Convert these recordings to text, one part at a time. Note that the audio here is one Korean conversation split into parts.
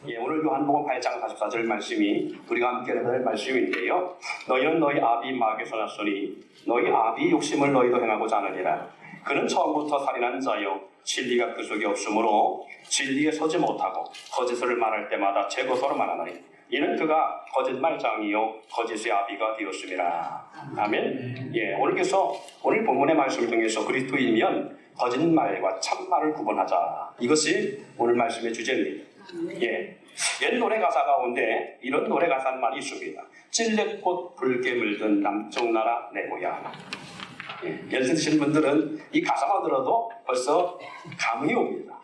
오늘 요한복음 8장 44절 말씀이 우리가 함께 읽을 말씀인데요. 너희는 너희 아비 마귀에서 났으니 너희 아비 욕심을 너희도 행하고자 하느니라. 그는 처음부터 살인한 자요 진리가 그 속에 없으므로 진리에 서지 못하고 거짓을 말할 때마다 제 것으로 말하나니 이는 그가 거짓말장이요 거짓의 아비가 되었습니다. 아멘. 오늘께서 오늘 본문의 말씀을 통해서 그리스도인이면 거짓말과 참말을 구분하자. 이것이 오늘 말씀의 주제입니다. 옛 노래 가사 가운데 이런 노래 가사만 있습니다. 찔레꽃 붉게 물든 남쪽 나라 내 고향. 연세 드신 분들은 이 가사만 들어도 벌써 감흥이 옵니다.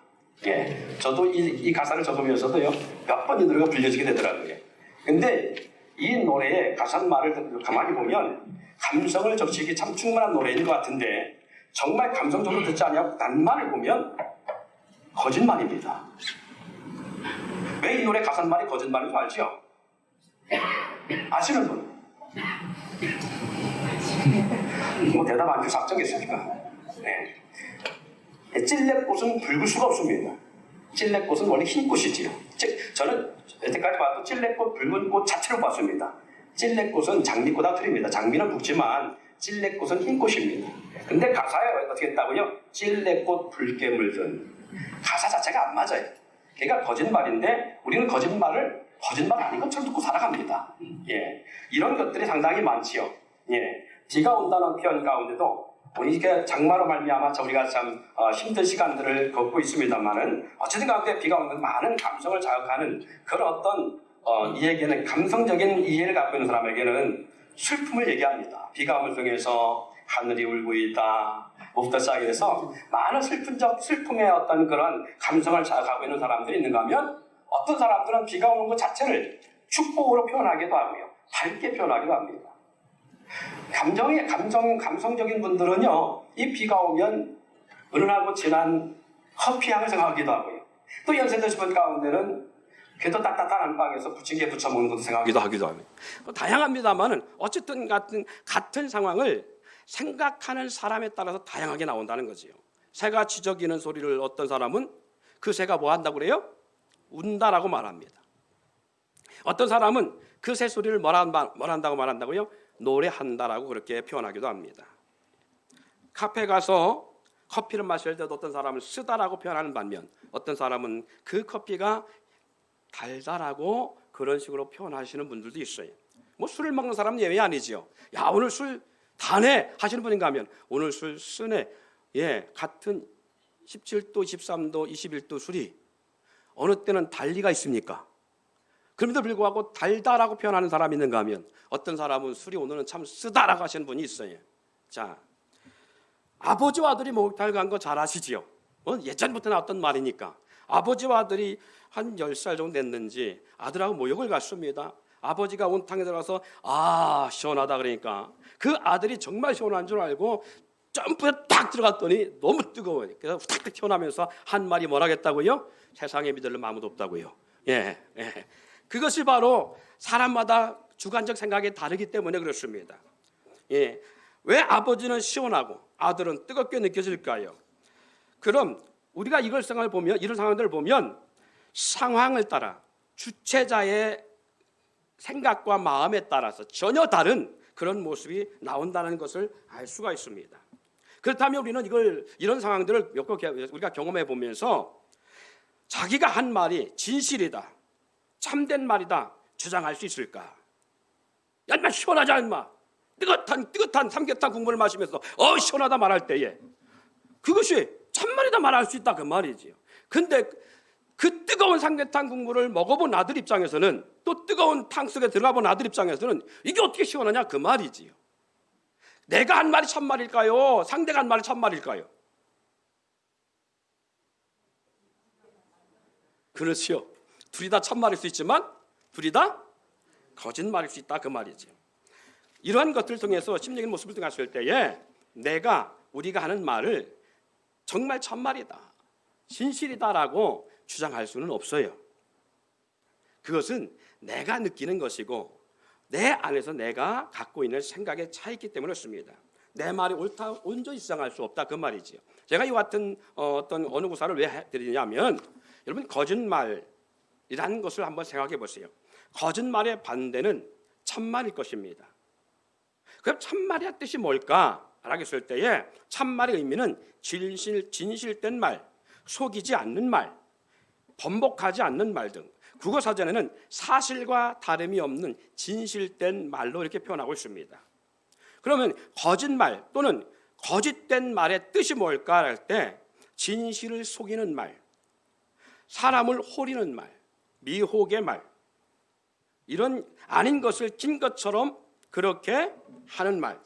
저도 이 가사를 적으면서도요 몇 번 이 노래가 불려지게 되더라고요. 근데 이 노래의 가사말을 가만히 보면 감성을 적시기 참 충분한 노래인 것 같은데 정말 감성적으로 듣지 않냐고 낱말을 보면 거짓말입니다. 왜 이 노래 가사말이 거짓말인 줄 알죠? 아시는 분? 뭐 대답 안 해서 작정했습니까? 찔레꽃은 붉을 수가 없습니다. 찔레꽃은 원래 흰 꽃이지요. 저는 여태까지 봐도 찔레꽃, 붉은 꽃 자체로 봤습니다. 찔레꽃은 장미보다 틀립니다. 장미는 붉지만 찔레꽃은 흰 꽃입니다. 근데 가사에 어떻게 했다고요? 찔레꽃 붉게 물든. 가사 자체가 안 맞아요. 걔가 거짓말인데 우리는 거짓말 아닌 것처럼 듣고 살아갑니다. 이런 것들이 상당히 많지요. 비가 온다는 표현 가운데도 우리가 장마로 말미암아 우리가 참 힘든 시간들을 겪고 있습니다만은 어쨌든 가운데 비가 오는 많은 감성을 자극하는 그런 어떤 이에게는 감성적인 이해를 갖고 있는 사람에게는 슬픔을 얘기합니다. 비가 오는 중에서 하늘이 울고 있다. 부터 시작해서 많은 슬픔의 어떤 그런 감성을 자극하고 있는 사람들이 있는가 하면 어떤 사람들은 비가 오는 것 자체를 축복으로 표현하기도 하고요. 밝게 표현하기도 합니다. 감성적인 분들은요, 이 비가 오면 은은하고 진한 커피 향을 생각하기도 하고요. 또 연세 드신 분 가운데는 그래도 따뜻한 안방에서 부침개 부쳐 먹는 것도 생각하기도 합니다. 다양합니다만은 어쨌든 같은 상황을 생각하는 사람에 따라서 다양하게 나온다는 거지요. 새가 지저귀는 소리를 어떤 사람은 그 새가 뭐 한다고 그래요? 운다라고 말합니다. 어떤 사람은 그 새 소리를 뭘 한다고 말한다고요? 노래한다라고 그렇게 표현하기도 합니다. 카페 가서 커피를 마실 때도 어떤 사람은 쓰다라고 표현하는 반면 어떤 사람은 그 커피가 달달하고 그런 식으로 표현하시는 분들도 있어요. 뭐 술을 먹는 사람은 예외 아니지요. 야, 오늘 술 다네 하시는 분인가 하면 오늘 술 쓰네. 같은 17도, 23도, 21도 술이 어느 때는 달리가 있습니까? 그럼에도 불구하고 달다라고 표현하는 사람이 있는가 하면 어떤 사람은 술이 오늘은 참 쓰다라고 하시는 분이 있어요. 자, 아버지와 아들이 목욕탕을 간 거 잘 아시지요? 예전부터 나왔던 말이니까. 아버지와 아들이 한 10살 정도 됐는지 아들하고 목욕을 갔습니다. 아버지가 온탕에 들어가서 시원하다 그러니까 그 아들이 정말 시원한 줄 알고 점프에 딱 들어갔더니 너무 뜨거워요. 그래서 후딱딱 튀어나오면서 한 말이 뭐라겠다고요? 세상에 믿을 아무도 없다고요. 그것이 바로 사람마다 주관적 생각이 다르기 때문에 그렇습니다. 왜 아버지는 시원하고 아들은 뜨겁게 느껴질까요? 그럼 우리가 이런 상황들을 보면 상황을 따라 주체자의 생각과 마음에 따라서 전혀 다른 그런 모습이 나온다는 것을 알 수가 있습니다. 그렇다면 우리는 이런 상황들을 우리가 경험해 보면서 자기가 한 말이 진실이다, 참된 말이다 주장할 수 있을까? 야, 인마 시원하자 인마. 뜨뜻한 삼계탕 국물을 마시면서 시원하다 말할 때에 그것이 참말이다 말할 수 있다 그 말이지요. 근데 그 뜨거운 삼계탕 국물을 먹어본 아들 입장에서는 또 뜨거운 탕 속에 들어가 본 아들 입장에서는 이게 어떻게 시원하냐 그 말이지요. 내가 한 말이 참말일까요? 상대가 한 말이 참말일까요? 그렇지요. 둘이 다 참말일 수 있지만 둘이 다 거짓말일 수 있다 그 말이지요. 이러한 것들을 통해서 심리적인 모습을 통했을 때에 우리가 하는 말을 정말 참말이다, 진실이다라고 주장할 수는 없어요. 그것은 내가 느끼는 것이고 내 안에서 내가 갖고 있는 생각의 차이기 때문에 그렇습니다. 내 말이 옳다 온전히 주장할 수 없다 그 말이지요. 제가 이 같은 어느 구사를 왜 드리냐면 여러분 거짓말 이라는 것을 한번 생각해 보세요. 거짓말의 반대는 참말일 것입니다. 그럼 참말의 뜻이 뭘까라고 했을 때에 참말의 의미는 진실된 말, 속이지 않는 말, 번복하지 않는 말 등 국어사전에는 사실과 다름이 없는 진실된 말로 이렇게 표현하고 있습니다. 그러면 거짓말 또는 거짓된 말의 뜻이 뭘까 할 때 진실을 속이는 말, 사람을 호리는 말, 미혹의 말, 이런 아닌 것을 진 것처럼 그렇게 하는 말,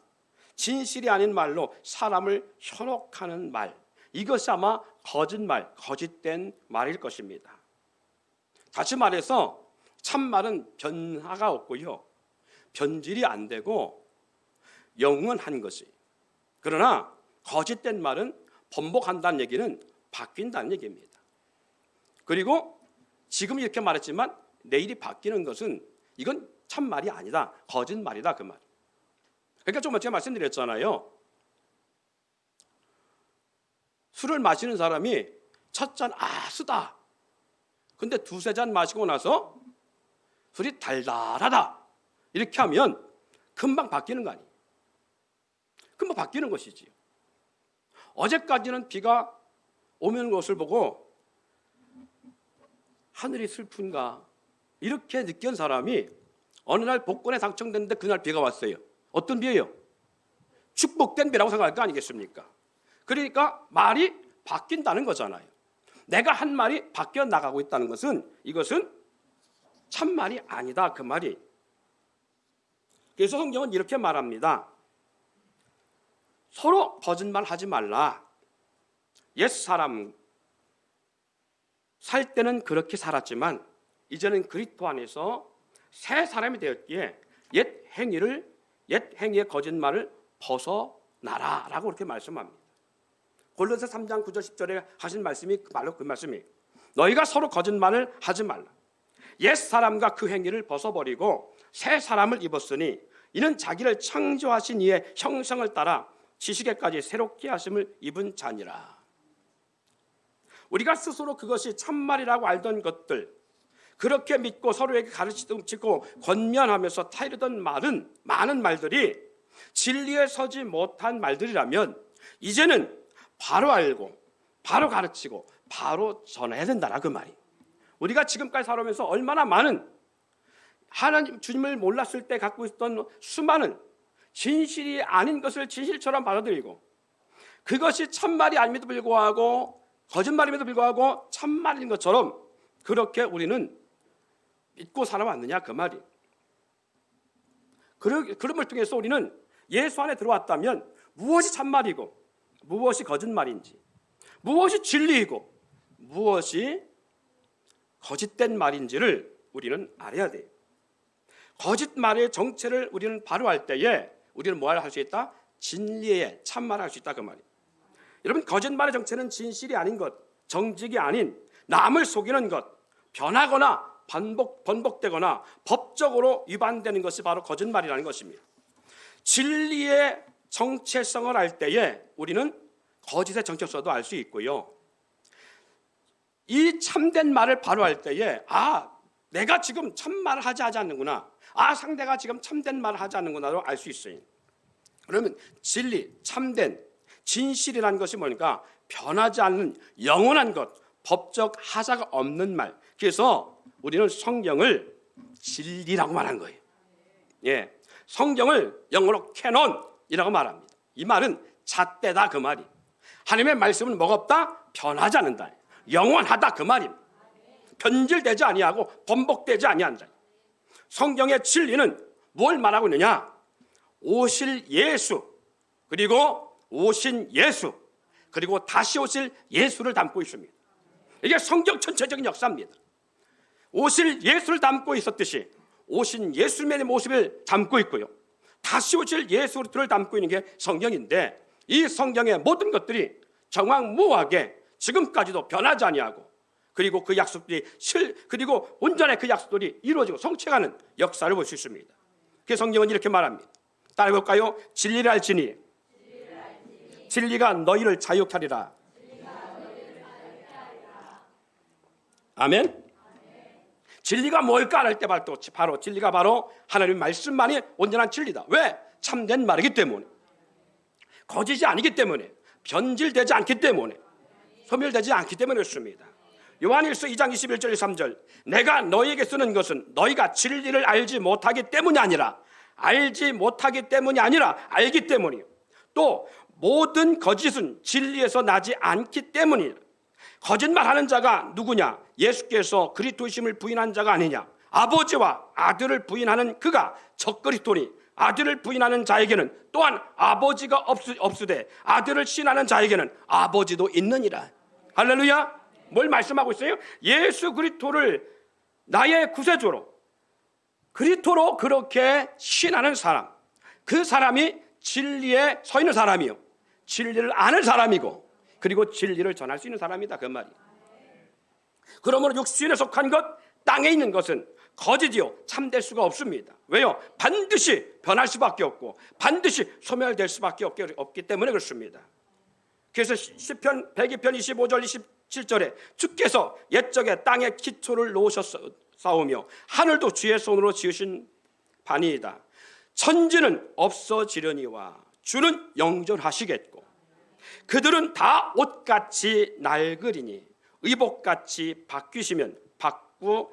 진실이 아닌 말로 사람을 현혹하는 말, 이것이 아마 거짓말, 거짓된 말일 것입니다. 다시 말해서 참말은 변화가 없고요, 변질이 안 되고 영원한 것이. 그러나 거짓된 말은 번복한다는 얘기는 바뀐다는 얘기입니다. 그리고 지금 이렇게 말했지만 내일이 바뀌는 것은 이건 참말이 아니다, 거짓말이다, 그 말. 그러니까 좀 제가 말씀드렸잖아요. 술을 마시는 사람이 첫 잔 쓰다, 근데 두세 잔 마시고 나서 술이 달달하다 이렇게 하면 금방 바뀌는 거 아니에요. 금방 바뀌는 것이지요. 어제까지는 비가 오는 것을 보고 하늘이 슬픈가 이렇게 느낀 사람이 어느 날 복권에 당첨됐는데 그날 비가 왔어요. 어떤 비예요? 축복된 비라고 생각할 거 아니겠습니까? 그러니까 말이 바뀐다는 거잖아요. 내가 한 말이 바뀌어 나가고 있다는 것은 이것은 참말이 아니다, 그 말이. 그래서 성경은 이렇게 말합니다. 서로 거짓말하지 말라. 옛사람 살 때는 그렇게 살았지만 이제는 그리스도 안에서 새 사람이 되었기에 옛 행위의 거짓말을 벗어나라라고 그렇게 말씀합니다. 골로새 3장 9절 10절에 하신 말씀이 바로 그 말씀이에요. 너희가 서로 거짓말을 하지 말라. 옛 사람과 그 행위를 벗어버리고 새 사람을 입었으니 이는 자기를 창조하신 이의 형상을 따라 지식에까지 새롭게 하심을 입은 자니라. 우리가 스스로 그것이 참말이라고 알던 것들, 그렇게 믿고 서로에게 가르치고 권면하면서 타이르던 말은, 많은 말들이 진리에 서지 못한 말들이라면 이제는 바로 알고 바로 가르치고 바로 전해야 된다라, 그 말이. 우리가 지금까지 살아오면서 얼마나 많은 하나님 주님을 몰랐을 때 갖고 있던 수많은 진실이 아닌 것을 진실처럼 받아들이고 그것이 참말이 아님에도 불구하고 거짓말임에도 불구하고 참말인 것처럼 그렇게 우리는 믿고 살아왔느냐, 그 말이. 그럼을 통해서 우리는 예수 안에 들어왔다면 무엇이 참말이고 무엇이 거짓말인지, 무엇이 진리이고 무엇이 거짓된 말인지를 우리는 알아야 돼요. 거짓말의 정체를 우리는 바로 알 때에 우리는 뭐 할 수 있다? 진리의 참말을 할 수 있다, 그 말이에요. 여러분, 거짓말의 정체는 진실이 아닌 것, 정직이 아닌 남을 속이는 것, 변하거나 번복되거나 법적으로 위반되는 것이 바로 거짓말이라는 것입니다. 진리의 정체성을 알 때에 우리는 거짓의 정체성도 알 수 있고요, 이 참된 말을 바로 알 때에 내가 지금 참말을 하지 않는구나, 상대가 지금 참된 말을 하지 않는구나로 알 수 있어요. 그러면 진리, 참된, 진실이라는 것이 뭐니까 변하지 않는 영원한 것, 법적 하자가 없는 말. 그래서 우리는 성경을 진리라고 말한 거예요. 예, 성경을 영어로 캐논이라고 말합니다. 이 말은 잣대다, 그 말이. 하나님의 말씀은 뭐가 없다? 변하지 않는다, 영원하다, 그 말입니다. 변질되지 아니하고 번복되지 아니한다. 성경의 진리는 뭘 말하고 있느냐? 오실 예수, 그리고 오신 예수, 그리고 다시 오실 예수를 담고 있습니다. 이게 성경 전체적인 역사입니다. 오실 예수를 담고 있었듯이 오신 예수님의 모습을 담고 있고요, 다시 오실 예수를 담고 있는 게 성경인데, 이 성경의 모든 것들이 정확무하게 지금까지도 변하지 아니하고 그리고 그 약속들이 그리고 온전히 그 약속들이 이루어지고 성취하는 역사를 볼 수 있습니다. 그 성경은 이렇게 말합니다. 따라해볼까요? 진리를 알지니 진리가 너희를 자유케 하리라. 아멘. 진리가 뭘까 할 때 바로 진리가 바로 하나님의 말씀만이 온전한 진리다. 왜? 참된 말이기 때문에, 거짓이 아니기 때문에, 변질되지 않기 때문에, 소멸되지 않기 때문에 그렇습니다. 요한일서 2장 21절 23절, 내가 너희에게 쓰는 것은 너희가 진리를 알지 못하기 때문이 아니라 알기 때문이요, 또 모든 거짓은 진리에서 나지 않기 때문이라. 거짓말하는 자가 누구냐? 예수께서 그리스도이심을 부인한 자가 아니냐? 아버지와 아들을 부인하는 그가 적그리스도니, 아들을 부인하는 자에게는 또한 아버지가 없으되 아들을 신하는 자에게는 아버지도 있느니라. 할렐루야. 뭘 말씀하고 있어요? 예수 그리스도를 나의 구세주로, 그리스도로 그렇게 신하는 사람, 그 사람이 진리에 서 있는 사람이요, 진리를 아는 사람이고, 그리고 진리를 전할 수 있는 사람이다, 그 말이에요. 그러므로 육신에 속한 것, 땅에 있는 것은 거짓이요 참될 수가 없습니다. 왜요? 반드시 변할 수밖에 없고 반드시 소멸될 수밖에 없기 때문에 그렇습니다. 그래서 시편 102편 25절 27절에 주께서 옛적에 땅에 기초를 놓으셨사오며 하늘도 주의 손으로 지으신 바니이다. 천지는 없어지려니와 주는 영존하시겠고 그들은 다 옷같이 낡으리니 의복같이 바뀌시면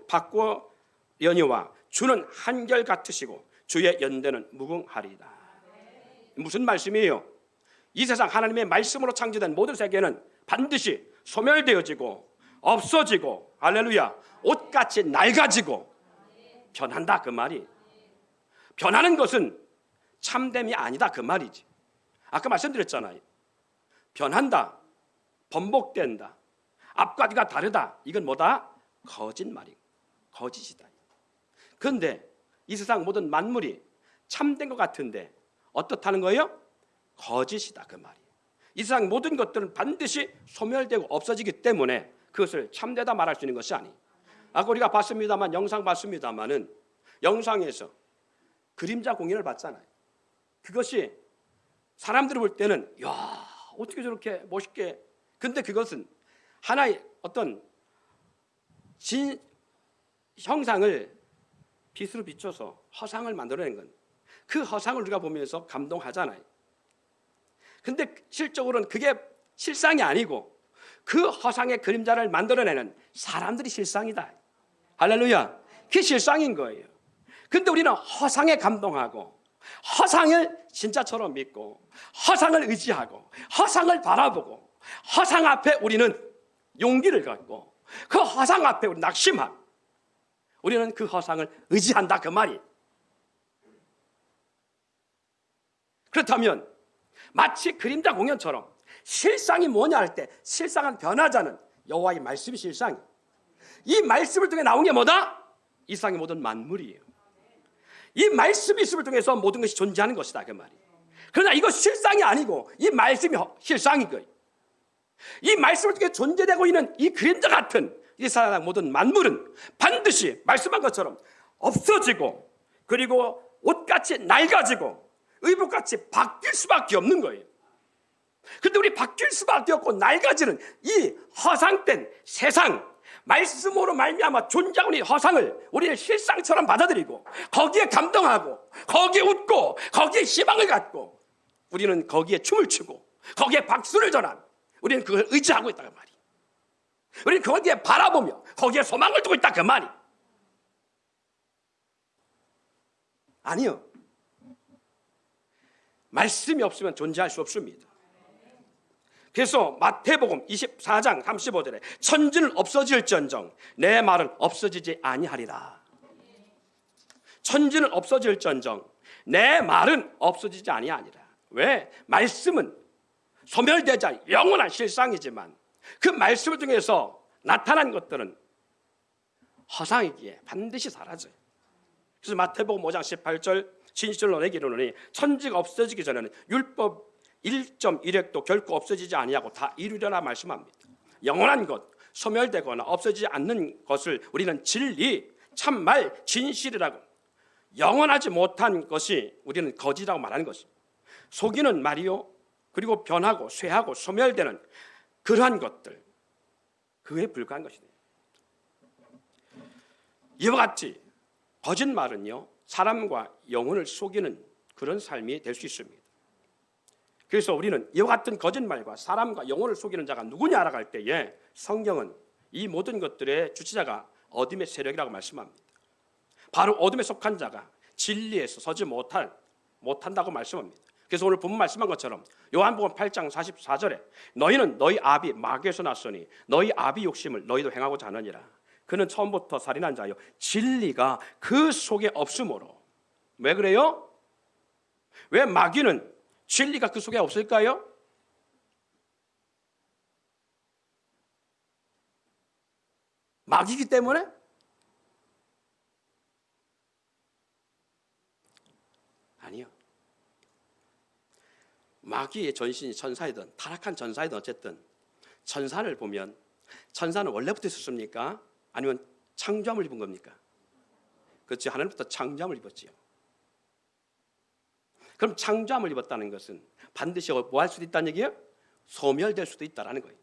바꾸려니와 주는 한결같으시고 주의 연대는 무궁하리이다. 무슨 말씀이에요? 이 세상 하나님의 말씀으로 창조된 모든 세계는 반드시 소멸되어지고 없어지고, 할렐루야, 옷같이 낡아지고 변한다, 그 말이. 변하는 것은 참됨이 아니다, 그 말이지. 아까 말씀드렸잖아요. 변한다, 번복된다, 앞과 뒤가 다르다, 이건 뭐다? 거짓말이고 거짓이다. 그런데 이 세상 모든 만물이 참된 것 같은데 어떻다는 거예요? 거짓이다, 그 말이에요. 이 세상 모든 것들은 반드시 소멸되고 없어지기 때문에 그것을 참되다 말할 수 있는 것이 아니에요. 아까 우리가 봤습니다만, 영상 봤습니다만은 영상에서 그림자 공연을 봤잖아요. 그것이 사람들이 볼 때는 야, 어떻게 저렇게 멋있게, 근데 그것은 하나의 어떤 형상을 빛으로 비춰서 허상을 만들어낸 건, 그 허상을 우리가 보면서 감동하잖아요. 근데 실적으로는 그게 실상이 아니고 그 허상의 그림자를 만들어내는 사람들이 실상이다. 할렐루야. 그게 실상인 거예요. 근데 우리는 허상에 감동하고 허상을 진짜처럼 믿고 허상을 의지하고 허상을 바라보고 허상 앞에 우리는 용기를 갖고 그 허상 앞에 우리 낙심하고 우리는 그 허상을 의지한다, 그 말이. 그렇다면 마치 그림자 공연처럼 실상이 뭐냐 할 때 실상은 변하자는 여호와의 말씀이 실상이에요. 이 말씀을 통해 나온 게 뭐다? 이 세상의 모든 만물이에요. 이 말씀이 있음을 통해서 모든 것이 존재하는 것이다, 그 말이에요. 그러나 이거 실상이 아니고 이 말씀이 실상인 거예요. 이 말씀을 통해 존재되고 있는 이 그림자 같은 이 세상 모든 만물은 반드시 말씀한 것처럼 없어지고 그리고 옷같이 낡아지고 의복같이 바뀔 수밖에 없는 거예요. 그런데 우리 바뀔 수밖에 없고 낡아지는 이 허상된 세상, 말씀으로 말미암아 존재하는 이 허상을 우리는 실상처럼 받아들이고 거기에 감동하고 거기에 웃고 거기에 희망을 갖고 우리는 거기에 춤을 추고 거기에 박수를 전하고 우리는 그걸 의지하고 있다, 그 말이. 우리는 거기에 바라보며 거기에 소망을 두고 있다, 그 말이. 아니요. 말씀이 없으면 존재할 수 없습니다. 그래서 마태복음 24장 35절에 천지는 없어질지언정 내 말은 없어지지 아니하리라. 천지는 없어질지언정 내 말은 없어지지 아니하리라. 왜? 말씀은 소멸되지 않은 영원한 실상이지만 그 말씀을 통해서 나타난 것들은 허상이기에 반드시 사라져요. 그래서 마태복음 5장 18절 진실로 내게 이르노니 천지가 없어지기 전에는 율법 1.1획도 결코 없어지지 아니하고 다 이루려나 말씀합니다. 영원한 것, 소멸되거나 없어지지 않는 것을 우리는 진리, 참말, 진실이라고, 영원하지 못한 것이 우리는 거짓이라고 말하는 것입니다. 속이는 말이요, 그리고 변하고 쇠하고 소멸되는 그러한 것들, 그에 불과한 것입니다. 이와 같이 거짓말은요, 사람과 영혼을 속이는 그런 삶이 될 수 있습니다. 그래서 우리는 이와 같은 거짓말과 사람과 영혼을 속이는 자가 누구냐 알아갈 때에 성경은 이 모든 것들의 주체자가 어둠의 세력이라고 말씀합니다. 바로 어둠에 속한 자가 진리에서 서지 못한다고 말씀합니다. 그래서 오늘 본문 말씀한 것처럼 요한복음 8장 44절에 너희는 너희 아비 마귀에서 났으니 너희 아비 욕심을 너희도 행하고자 하느니라. 그는 처음부터 살인한 자요 진리가 그 속에 없으므로. 왜 그래요? 왜 마귀는 진리가 그 속에 없을까요? 마귀이기 때문에? 아니요. 마귀의 전신이 천사이든 타락한 전사이든 어쨌든 천사를 보면 천사는 원래부터 있었습니까? 아니면 창조함을 입은 겁니까? 그렇죠. 하나님부터 창조함을 입었지요. 그럼 창조함을 입었다는 것은 반드시 뭐 할 수도 있다는 얘기예요? 소멸될 수도 있다는 거예요.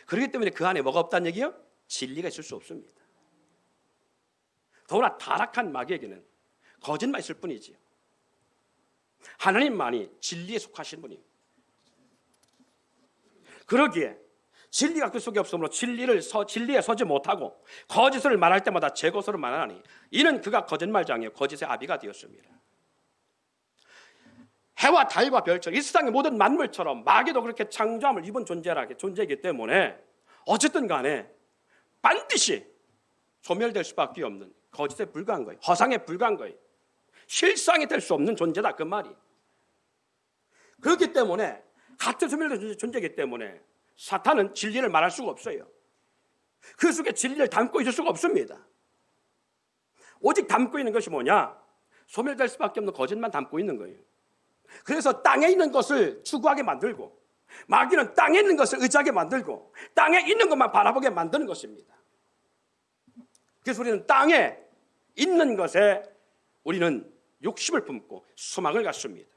그렇기 때문에 그 안에 뭐가 없다는 얘기예요? 진리가 있을 수 없습니다. 더구나 타락한 마귀에게는 거짓말 있을 뿐이지요. 하나님만이 진리에 속하신 분이에요. 그러기에 진리가 그 속에 없으므로 진리에 서지 못하고 거짓을 말할 때마다 제 것으로 말하니 이는 그가 거짓말장이요 거짓의 아비가 되었습니다. 해와 달과 별처럼 이 세상의 모든 만물처럼 마귀도 그렇게 창조함을 입은 존재이기 때문에 어쨌든 간에 반드시 소멸될 수밖에 없는 거짓에 불과한 거예요. 허상에 불과한 거예요. 실상이 될 수 없는 존재다 그 말이. 그렇기 때문에 같은 소멸된 존재이기 때문에 사탄은 진리를 말할 수가 없어요. 그 속에 진리를 담고 있을 수가 없습니다. 오직 담고 있는 것이 뭐냐? 소멸될 수밖에 없는 거짓만 담고 있는 거예요. 그래서 땅에 있는 것을 추구하게 만들고 마귀는 땅에 있는 것을 의지하게 만들고 땅에 있는 것만 바라보게 만드는 것입니다. 그래서 우리는 땅에 있는 것에 우리는 욕심을 품고 소망을 갖습니다.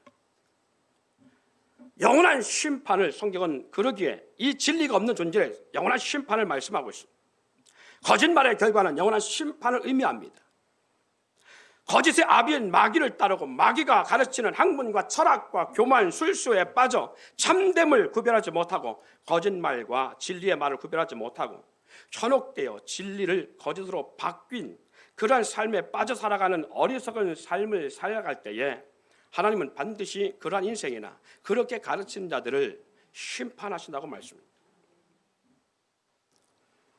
영원한 심판을 성경은 그러기에 이 진리가 없는 존재에 영원한 심판을 말씀하고 있습니다. 거짓말의 결과는 영원한 심판을 의미합니다. 거짓의 아비인 마귀를 따르고 마귀가 가르치는 학문과 철학과 교만, 술수에 빠져 참됨을 구별하지 못하고 거짓말과 진리의 말을 구별하지 못하고 현혹되어 진리를 거짓으로 바뀐 그러한 삶에 빠져 살아가는 어리석은 삶을 살아갈 때에 하나님은 반드시 그러한 인생이나 그렇게 가르치는 자들을 심판하신다고 말씀합니다.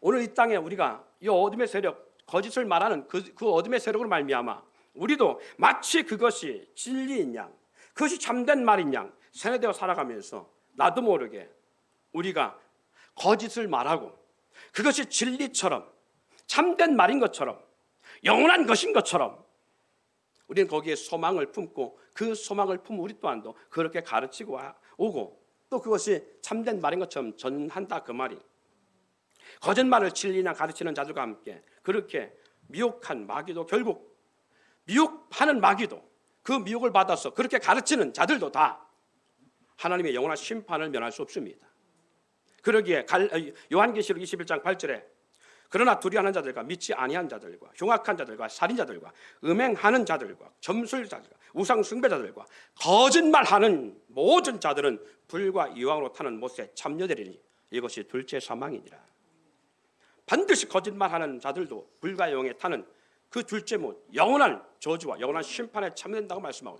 오늘 이 땅에 우리가 이 어둠의 세력, 거짓을 말하는 그 어둠의 세력으로 말미암아 우리도 마치 그것이 진리인 양, 그것이 참된 말인 양 세뇌되어 살아가면서 나도 모르게 우리가 거짓을 말하고 그것이 진리처럼 참된 말인 것처럼 영원한 것인 것처럼 우리는 거기에 소망을 품고 그 소망을 품은 우리 또한도 그렇게 가르치고 오고 또 그것이 참된 말인 것처럼 전한다 그 말이. 거짓말을 진리나 가르치는 자들과 함께 그렇게 미혹한 마귀도 결국 미혹하는 마귀도 그 미혹을 받아서 그렇게 가르치는 자들도 다 하나님의 영원한 심판을 면할 수 없습니다. 그러기에 요한계시록 21장 8절에 그러나 두려워하는 자들과 믿지 아니한 자들과 흉악한 자들과 살인자들과 음행하는 자들과 점술자들과 우상 숭배자들과 거짓말하는 모든 자들은 불과 유황으로 타는 못에 참여되리니 이것이 둘째 사망이니라. 반드시 거짓말하는 자들도 불과 유황에 타는 그 둘째 못, 영원한 저주와 영원한 심판에 참여된다고 말씀하고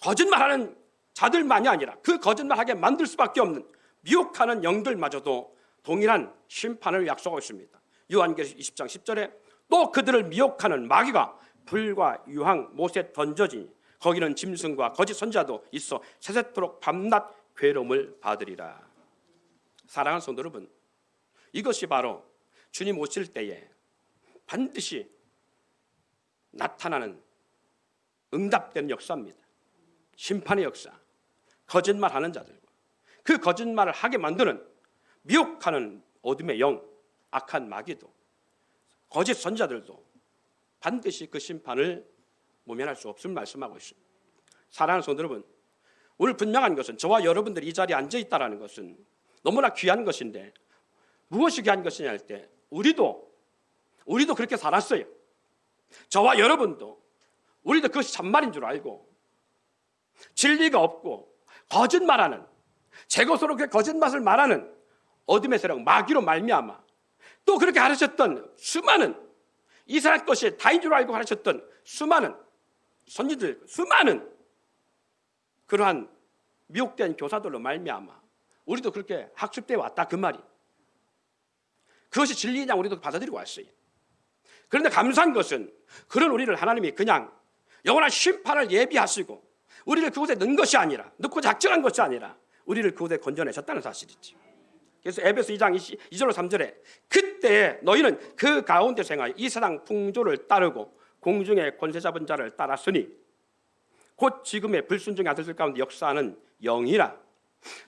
거짓말하는 자들만이 아니라 그 거짓말하게 만들 수밖에 없는 미혹하는 영들마저도 동일한 심판을 약속하고 있습니다. 요한계시록 20장 10절에 또 그들을 미혹하는 마귀가 불과 유황 못에 던져지니 거기는 짐승과 거짓 선지자도 있어 세세토록 밤낮 괴로움을 받으리라. 사랑하는 성도 여러분, 이것이 바로 주님 오실 때에 반드시 나타나는 응답되는 역사입니다. 심판의 역사. 거짓말하는 자들과 그 거짓말을 하게 만드는 미혹하는 어둠의 영, 악한 마귀도 거짓 선지자들도 반드시 그 심판을 모면할 수 없음을 말씀하고 있습니다. 사랑하는 성도 여러분, 오늘 분명한 것은 저와 여러분들이 이 자리에 앉아 있다는 것은 너무나 귀한 것인데 무엇이 귀한 것이냐 할 때 우리도 우리도 그렇게 살았어요. 저와 여러분도 우리도 그것이 참말인 줄 알고 진리가 없고 거짓말하는, 제 것으로 그 거짓말을 말하는 어둠의 세력 마귀로 말미암아 또 그렇게 가르쳤던 수많은 이스라엘 것이 다인 줄 알고 가르쳤던 수많은 선지들, 수많은 그러한 미혹된 교사들로 말미암아 우리도 그렇게 학습되어 왔다 그 말이. 그것이 진리냐 우리도 받아들이고 왔어요. 그런데 감사한 것은 그런 우리를 하나님이 그냥 영원한 심판을 예비하시고 우리를 그곳에 넣은 것이 아니라, 넣고 작정한 것이 아니라 우리를 그곳에 건져내셨다는 사실이지. 그래서 에베소 2장 2절로 3절에 그때 너희는 그 가운데서 행하여 이 세상 풍조를 따르고 공중의 권세 잡은 자를 따랐으니 곧 지금의 불순종의 아들들 가운데 역사하는 영이라.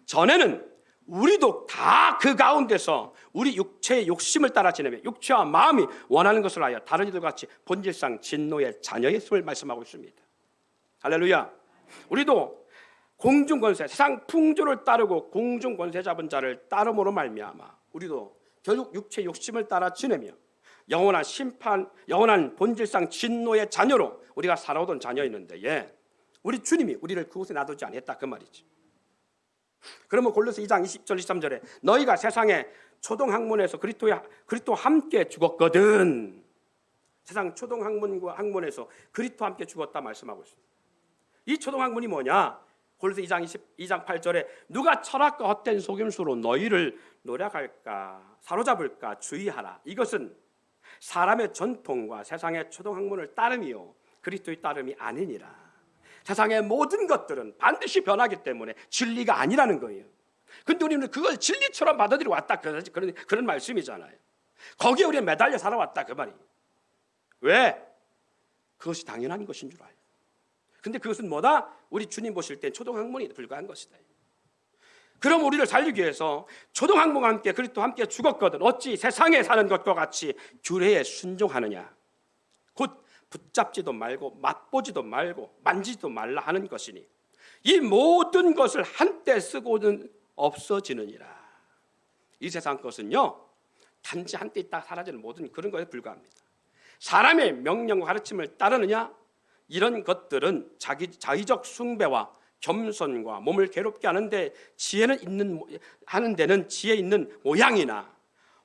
전에는 우리도 다 그 가운데서 우리 육체의 욕심을 따라 지내며 육체와 마음이 원하는 것을 하여 다른 이들과 같이 본질상 진노의 자녀였음을 말씀하고 있습니다. 할렐루야. 우리도 공중권세, 세상 풍조를 따르고 공중권세 잡은 자를 따름으로 말미암아 우리도 결국 육체의 욕심을 따라 지내며 영원한 심판, 영원한 본질상 진노의 자녀로 우리가 살아오던 자녀였는데 우리 주님이 우리를 그곳에 놔두지 않았다 그 말이지. 그러면 골로새 2장 20절 23절에 너희가 세상의 초동학문에서 그리스도와 함께 죽었거든. 세상 초동학문에서 그리스도와 함께 죽었다 말씀하고 있습니다. 이 초동학문이 뭐냐? 골로새 2장 8절에 누가 철학과 헛된 속임수로 너희를 노략할까 사로잡을까 주의하라. 이것은 사람의 전통과 세상의 초동학문을 따름이요 그리스도의 따름이 아니니라. 세상의 모든 것들은 반드시 변하기 때문에 진리가 아니라는 거예요. 근데 우리는 그걸 진리처럼 받아들이고 왔다 그런 말씀이잖아요. 거기에 우리가 매달려 살아왔다 그 말이에요. 왜? 그것이 당연한 것인 줄 알아요. 근데 그것은 뭐다? 우리 주님 보실 땐 초동학문이 불과한 것이다. 그럼 우리를 살리기 위해서 초동학문과 함께 그리스도와 함께 죽었거든 어찌 세상에 사는 것과 같이 규례에 순종하느냐. 곧 붙잡지도 말고 맛보지도 말고 만지지도 말라 하는 것이니 이 모든 것을 한때 쓰고는 없어지느니라. 이 세상 것은요 단지 한때 있다 사라지는 모든 그런 것에 불과합니다. 사람의 명령과 가르침을 따르느냐 이런 것들은 자의적 숭배와 겸손과 몸을 괴롭게 하는데 하는 데는 지혜 있는 모양이나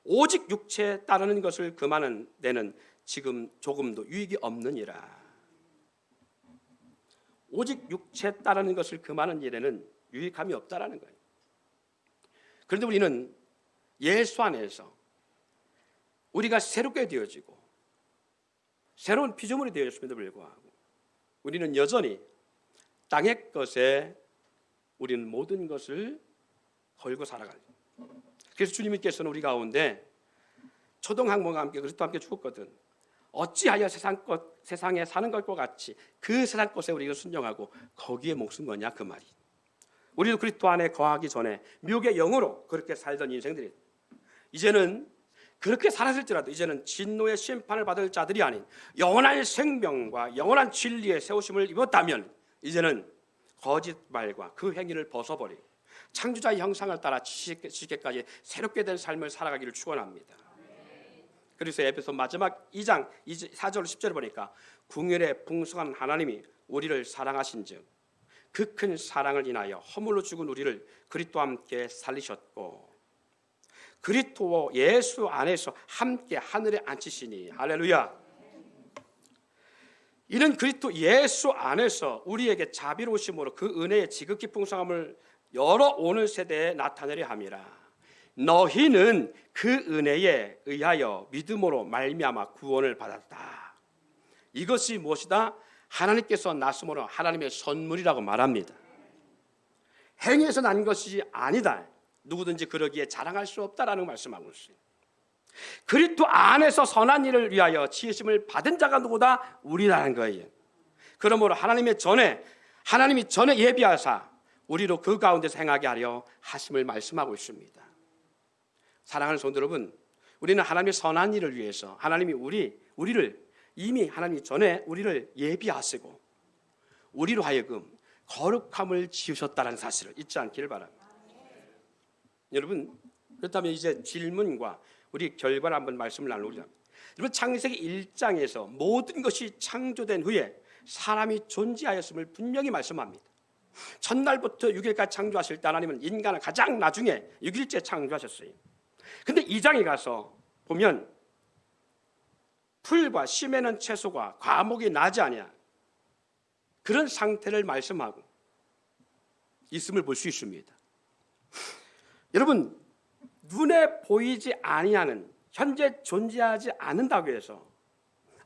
오직 육체에 따르는 것을 금하는 데는 지금 조금도 유익이 없느니라. 오직 육체에 따르는 것을 금하는 일에는 유익함이 없다라는 거예요. 그런데 우리는 예수 안에서 우리가 새롭게 되어지고 새로운 피조물이 되었음에도 불구하고 우리는 여전히 땅의 것에 우리는 모든 것을 걸고 살아가요. 그래서 주님께서는 우리 가운데 초동학문과 함께 그리스도와 함께 죽었거든 어찌하여 세상에 사는 것과 같이 그 세상 것에 우리가 순종하고 거기에 목숨 거냐 그 말이. 우리도 그리스도 안에 거하기 전에 미혹의 영으로 그렇게 살던 인생들이 이제는 그렇게 살았을지라도 이제는 진노의 심판을 받을 자들이 아닌 영원한 생명과 영원한 진리의 세우심을 입었다면 이제는 거짓말과 그 행위를 벗어버리고 창조자의 형상을 따라 지식까지 새롭게 된 삶을 살아가기를 축원합니다. 그래서 에베소 마지막 2장 4절 10절을 보니까 궁율의 풍성한 하나님이 우리를 사랑하신즉 그 큰 사랑을 인하여 허물로 죽은 우리를 그리스도와 함께 살리셨고 그리스도 예수 안에서 함께 하늘에 앉히시니 할렐루야. 이는 그리스도 예수 안에서 우리에게 자비로우심으로 그 은혜의 지극히 풍성함을 여러 오늘 세대에 나타내려 함이라. 너희는 그 은혜에 의하여 믿음으로 말미암아 구원을 받았다. 이것이 무엇이다? 하나님께서 났으므로 하나님의 선물이라고 말합니다. 행위에서 난 것이 아니다. 누구든지 그러기에 자랑할 수 없다라는 말씀하고 있어요. 그리스도 안에서 선한 일을 위하여 지으심을 받은 자가 누구다? 우리라는 거예요. 그러므로 하나님이 전에 예비하사 우리로 그 가운데서 행하게 하려 하심을 말씀하고 있습니다. 사랑하는 성도 여러분, 우리는 하나님의 선한 일을 위해서 하나님이 우리를 이미 하나님이 전에 우리를 예비하시고 우리로 하여금 거룩함을 지으셨다는 사실을 잊지 않기를 바랍니다. 여러분, 그렇다면 이제 질문과 우리 결과를 한번 말씀을 나누자. 여러분 창세기 1장에서 모든 것이 창조된 후에 사람이 존재하였음을 분명히 말씀합니다. 첫날부터 6일까지 창조하실 때 하나님은 인간을 가장 나중에 6일째 창조하셨어요. 근데 2장에 가서 보면 풀과 씨 매는 채소가 과목이 나지 아니하 그런 상태를 말씀하고 있음을 볼 수 있습니다. 여러분 눈에 보이지 아니하는 현재 존재하지 않는다고 해서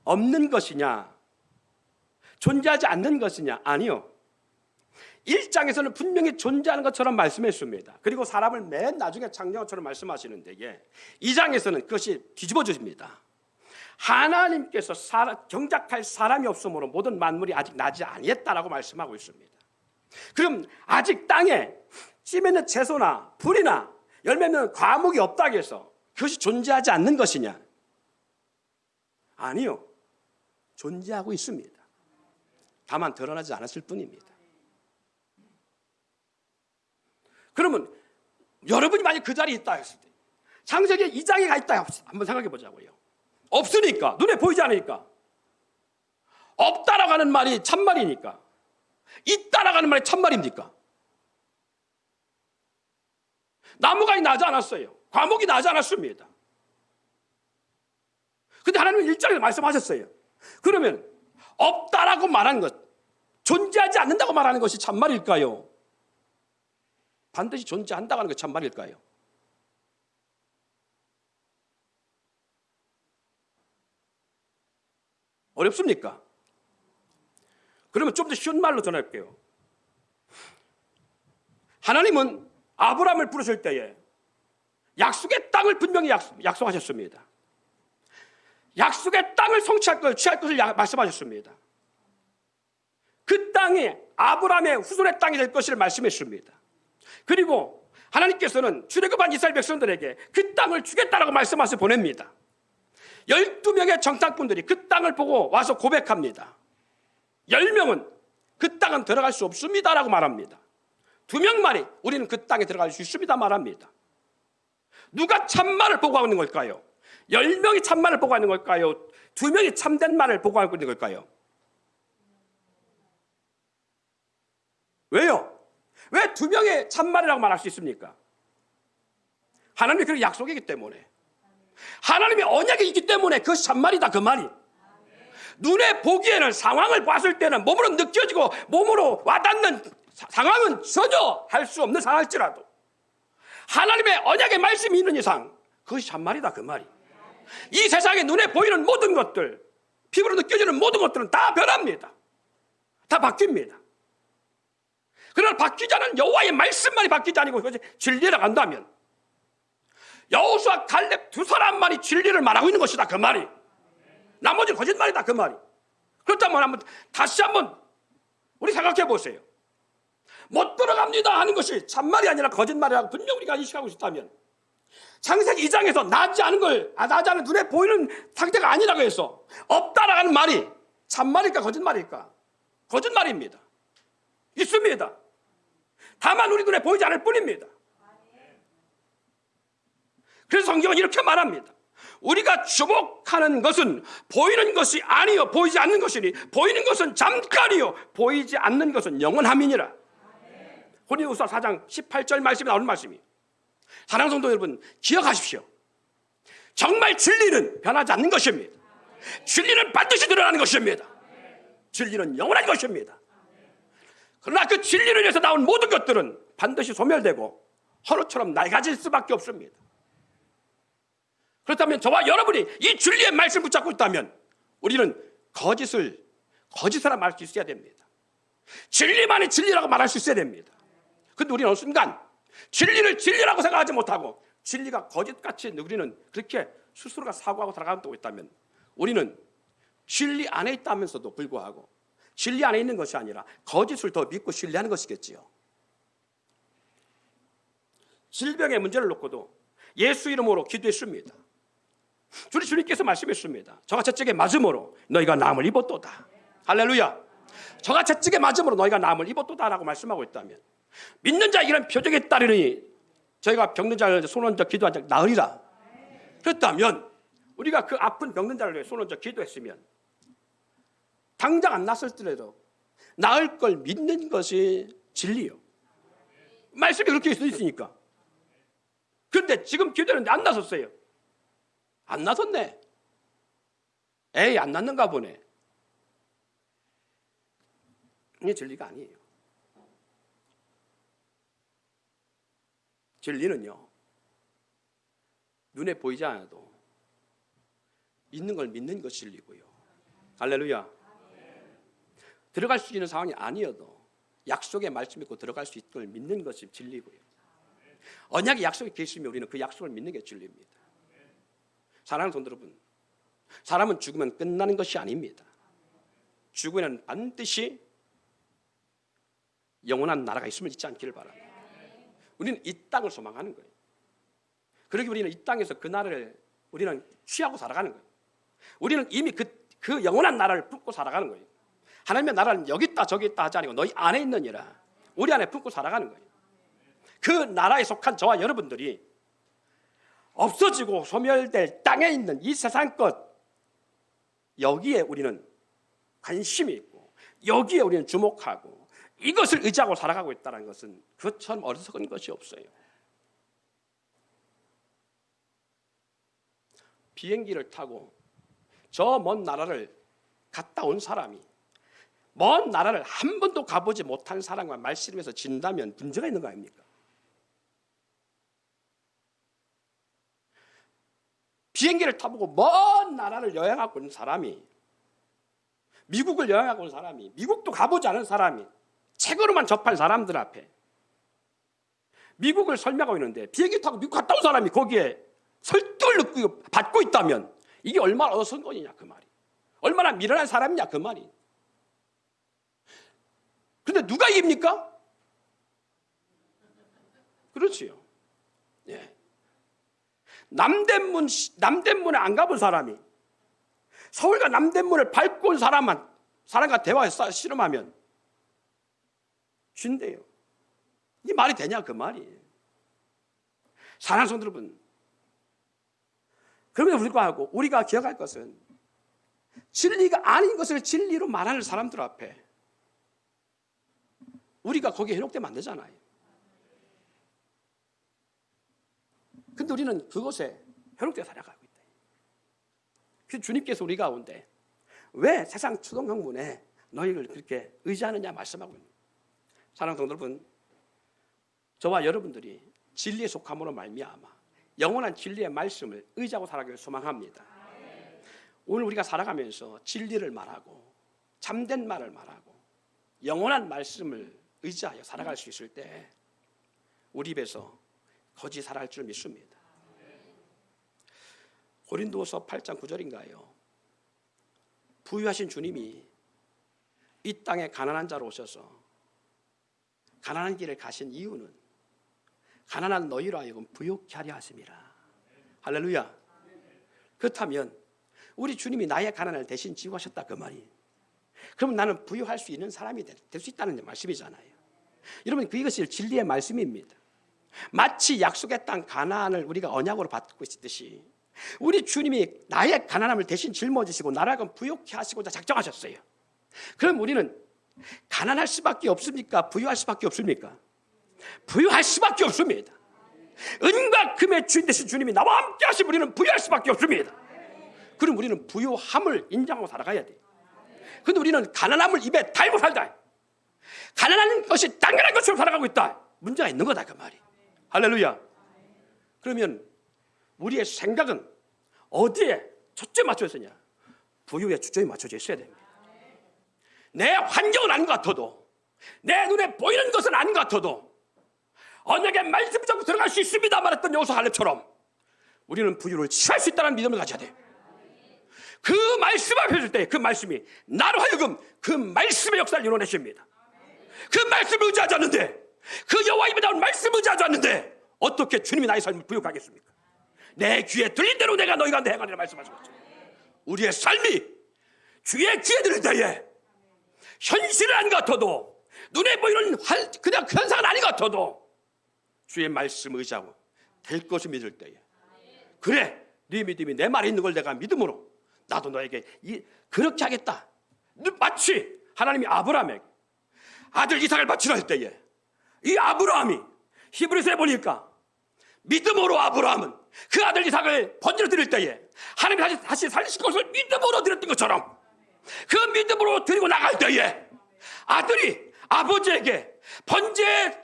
없는 것이냐 존재하지 않는 것이냐 아니요. 1장에서는 분명히 존재하는 것처럼 말씀했습니다. 그리고 사람을 맨 나중에 창조한 것처럼 말씀하시는데 2장에서는 그것이 뒤집어집니다. 하나님께서 경작할 사람이 없으므로 모든 만물이 아직 나지 아니했다라고 말씀하고 있습니다. 그럼 아직 땅에 씨 맺는 채소나 풀이나 열매 맺는 과목이 없다고 해서 그것이 존재하지 않는 것이냐? 아니요. 존재하고 있습니다. 다만 드러나지 않았을 뿐입니다. 그러면 여러분이 만약 그 자리에 있다 했을 때 창세기 2장에 가 있다 한번 생각해 보자고요. 없으니까 눈에 보이지 않으니까 없다라고 하는 말이 참말이니까 있다라고 하는 말이 참말입니까? 나무가 나지 않았어요. 과목이 나지 않았습니다. 근데 하나님은 1장에서 말씀하셨어요. 그러면 없다라고 말하는 것, 존재하지 않는다고 말하는 것이 참말일까요? 반드시 존재한다고 하는 것이 참말일까요? 어렵습니까? 그러면 좀 더 쉬운 말로 전할게요. 하나님은 아브라함을 부르실 때에 약속의 땅을 분명히 약속하셨습니다. 약속의 땅을 성취할 것, 취할 것을 말씀하셨습니다. 그 땅이 아브라함의 후손의 땅이 될 것을 말씀했습니다. 그리고 하나님께서는 출애굽한 이스라엘 백성들에게 그 땅을 주겠다라고 말씀하셔서 보냅니다. 12명의 정탐꾼들이 그 땅을 보고 와서 고백합니다. 10명은 그 땅은 들어갈 수 없습니다라고 말합니다. 2명만이 우리는 그 땅에 들어갈 수 있습니다 말합니다. 누가 참말을 보고하고 있는 걸까요? 10명이 참말을 보고하고 있는 걸까요? 2명이 참된 말을 보고하고 있는 걸까요? 왜요? 왜 2명의 참말이라고 말할 수 있습니까? 하나님이 그런 약속이기 때문에, 하나님의 언약이 있기 때문에 그것이 참말이다 그 말이. 눈에 보기에는 상황을 봤을 때는 몸으로 느껴지고 몸으로 와닿는 상황은 전혀 할 수 없는 상황일지라도 하나님의 언약의 말씀이 있는 이상 그것이 참말이다 그 말이. 이 세상에 눈에 보이는 모든 것들, 피부로 느껴지는 모든 것들은 다 변합니다. 다 바뀝니다. 그러나 바뀌지 않은 여호와의 말씀만이 바뀌지 않고 그것이 진리라고 한다면 여호수아 갈렙 2사람만이 진리를 말하고 있는 것이다 그 말이. 나머지는 거짓말이다 그 말이. 그렇다면 다시 한번 우리 생각해 보세요. 못 들어갑니다 하는 것이 참말이 아니라 거짓말이라고 분명 우리가 인식하고 있다면 창세기 2장에서 나지 않은 눈에 보이는 상태가 아니라고 해서 없다라고 하는 말이 참말일까 거짓말일까? 거짓말입니다. 있습니다. 다만 우리 눈에 보이지 않을 뿐입니다. 그래서 성경은 이렇게 말합니다. 우리가 주목하는 것은 보이는 것이 아니요 보이지 않는 것이니 보이는 것은 잠깐이요 보이지 않는 것은 영원함이니라. 고린도후서 4장 18절 말씀에 나오는 말씀이. 사랑하는 성도 여러분 기억하십시오. 정말 진리는 변하지 않는 것입니다. 진리는 반드시 드러나는 것입니다. 진리는 영원한 것입니다. 그러나 그 진리를 위해서 나온 모든 것들은 반드시 소멸되고 허루처럼 낡아질 수밖에 없습니다. 그렇다면 저와 여러분이 이 진리의 말씀을 붙잡고 있다면 우리는 거짓이라 말할 수 있어야 됩니다. 진리만이 진리라고 말할 수 있어야 됩니다. 그런데 우리는 어느 순간 진리를 진리라고 생각하지 못하고 진리가 거짓같이 우리는 그렇게 스스로가 사고하고 살아가고 있다면 우리는 진리 안에 있다면서도 불구하고 진리 안에 있는 것이 아니라 거짓을 더 믿고 신뢰하는 것이겠지요. 질병의 문제를 놓고도 예수 이름으로 기도했습니다. 주님께서 말씀했습니다. 저가 저쪽에 맞음으로 너희가 나음을 입었도다. 할렐루야. 저가 저쪽에 맞음으로 너희가 나음을 입었도다 라고 말씀하고 있다면 믿는 자 이런 표적에 따르니 저희가 병든 자를 손 얹어 기도한 자 나으리라. 그렇다면 우리가 그 아픈 병든 자를 위해 손을 얹어 기도했으면 당장 안 났을지라도 나을 걸 믿는 것이 진리요. 말씀이 그렇게 있으니까. 그런데 지금 기도했는데 안 나섰어요. 안 나섰네. 에이, 안 났는가 보네. 이게 진리가 아니에요. 진리는요, 눈에 보이지 않아도 있는 걸 믿는 것이 진리고요. 할렐루야. 들어갈 수 있는 상황이 아니어도 약속의 말씀 믿고 들어갈 수 있는 걸 믿는 것이 진리고요. 언약의 약속이 계시면 우리는 그 약속을 믿는 게 진리입니다. 사랑하는 성도 여러분, 사람은 죽으면 끝나는 것이 아닙니다. 죽으면 반드시 영원한 나라가 있음을 잊지 않기를 바랍니다. 우리는 이 땅을 소망하는 거예요. 그러기 우리는 이 땅에서 그 나라를 우리는 취하고 살아가는 거예요. 우리는 이미 그 영원한 나라를 품고 살아가는 거예요. 하나님의 나라는 여기 있다 저기 있다 하지 않고 너희 안에 있느니라. 우리 안에 품고 살아가는 거예요. 그 나라에 속한 저와 여러분들이 없어지고 소멸될 땅에 있는 이 세상 것, 여기에 우리는 관심이 있고 여기에 우리는 주목하고 이것을 의지하고 살아가고 있다는 것은 그것처럼 어리석은 것이 없어요. 비행기를 타고 저 먼 나라를 갔다 온 사람이 먼 나라를 한 번도 가보지 못한 사람과 말씀에서 진다면 문제가 있는 거 아닙니까? 비행기를 타보고 먼 나라를 여행하고 온 사람이, 미국을 여행하고 온 사람이, 미국도 가보지 않은 사람이, 책으로만 접한 사람들 앞에 미국을 설명하고 있는데 비행기 타고 미국 갔다 온 사람이 거기에 설득을 받고 있다면 이게 얼마나 어선건이냐 그 말이, 얼마나 미련한 사람이냐 그 말이. 근데 누가 이깁니까? 그렇지요. 예. 남대문에 안 가본 사람이 서울과 남대문을 밟고 온 사람과 대화해서 씨름하면 쥔대요. 이 말이 되냐 그 말이. 사랑하는 성도 여러분, 그럼에도 불구하고 우리가 기억할 것은 진리가 아닌 것을 진리로 말하는 사람들 앞에 우리가 거기에 현혹되면 안 되잖아요. 근데 우리는 그것에 현혹되어 살아가고 있다. 그래서 주님께서 우리 가운데 왜 세상 추동학문에 너희를 그렇게 의지하느냐 말씀하고 있는 거예요. 사랑하는 성도 여러분, 저와 여러분들이 진리에 속함으로 말미암아 영원한 진리의 말씀을 의지하고 살아가길 소망합니다. 오늘 우리가 살아가면서 진리를 말하고 참된 말을 말하고 영원한 말씀을 의지하여 살아갈 수 있을 때 우리 입에서 거짓 살아갈 줄 믿습니다. 고린도서 8장 9절인가요? 부유하신 주님이 이 땅에 가난한 자로 오셔서 가난한 길을 가신 이유는 가난한 너희로 하여금 부욕케 하려 하심이라. 할렐루야. 그렇다면 우리 주님이 나의 가난을 대신 지고 하셨다 그 말이. 그러면 나는 부유할 수 있는 사람이 될 수 있다는 말씀이잖아요. 여러분, 그것이 진리의 말씀입니다. 마치 약속의 땅 가나안을 우리가 언약으로 받고 있듯이 우리 주님이 나의 가난함을 대신 짊어지시고 나라가 부욕케 하시고자 작정하셨어요. 그럼 우리는 가난할 수밖에 없습니까? 부유할 수밖에 없습니까? 부유할 수밖에 없습니다. 은과 금의 주인 되신 주님이 나와 함께 하시면 우리는 부유할 수밖에 없습니다. 그럼 우리는 부유함을 인정하고 살아가야 돼요. 그런데 우리는 가난함을 입에 달고 살다, 가난한 것이 당연한 것처럼 살아가고 있다. 문제가 있는 거다 그 말이. 할렐루야. 그러면 우리의 생각은 어디에 초점이 맞춰져 있냐? 부유에 초점이 맞춰져 있어야 됩니다. 내 환경은 아닌 것 같아도, 내 눈에 보이는 것은 아닌 것 같아도 언약의 말씀을 잡고 들어갈 수 있습니다 말했던 여호수아 갈렙처럼 우리는 부유를 취할 수 있다는 믿음을 가져야 돼요. 그 말씀 앞에 있을 때 그 말씀이 나로 하여금 그 말씀의 역사를 이뤄내십니다. 그 말씀을 의지하지 않는데, 그 여호와 입에 나온 말씀을 의지하지 않는데 어떻게 주님이 나의 삶을 부욕하겠습니까? 내 귀에 들린 대로 내가 너희 가운데 행하리라 말씀하셨죠. 우리의 삶이 주의 귀에 들릴 때에 현실은 아닌 것 같아도, 눈에 보이는 그냥 현상은 아닌 것 같아도 주의 말씀을 의지하고 될 것을 믿을 때에, 그래 네 믿음이 내 말에 있는 걸 내가 믿음으로 나도 너에게 그렇게 하겠다. 마치 하나님이 아브라함에게 아들 이삭을 바치라 할 때에 이 아브라함이 히브리서에 보니까 믿음으로 아브라함은 그 아들 이삭을 번제로 드릴 때에 하나님이 다시 살리실 것을 믿음으로 드렸던 것처럼 그 믿음으로 드리고 나갈 때에 아들이 아버지에게 번제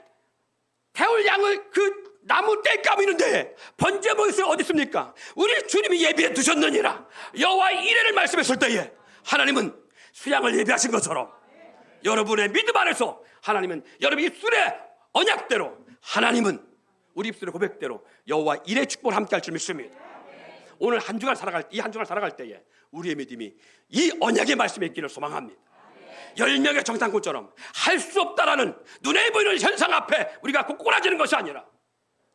태울 양을 그 나무 뗄감이 있는데 번제 모습이 어디 있습니까? 우리 주님이 예비해 두셨느니라. 여호와의 이레를 말씀했을 때에 하나님은 수양을 예비하신 것처럼 여러분의 믿음 안에서 하나님은 여러분 입술의 언약대로 하나님은 우리 입술의 고백대로 여호와 이레 축복을 함께 할 줄 믿습니다. 오늘 한 주간 살아갈 때에 우리의 믿음이 이 언약의 말씀에 있기를 소망합니다. 10명의 정탐꾼처럼 할 수 없다라는 눈에 보이는 현상 앞에 우리가 꼬꾸라지는 것이 아니라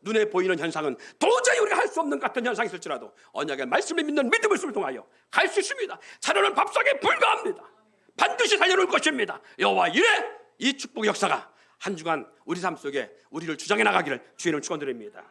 눈에 보이는 현상은 도저히 우리가 할 수 없는 같은 현상이 있을지라도 언약의 말씀을 믿는 믿음을 통하여 갈 수 있습니다. 자녀는 밥상에 불과합니다. 반드시 살려놓을 것입니다. 여호와 이레 이 축복의 역사가 한 주간 우리 삶 속에 우리를 주장해 나가기를 주의 이름으로 축원드립니다.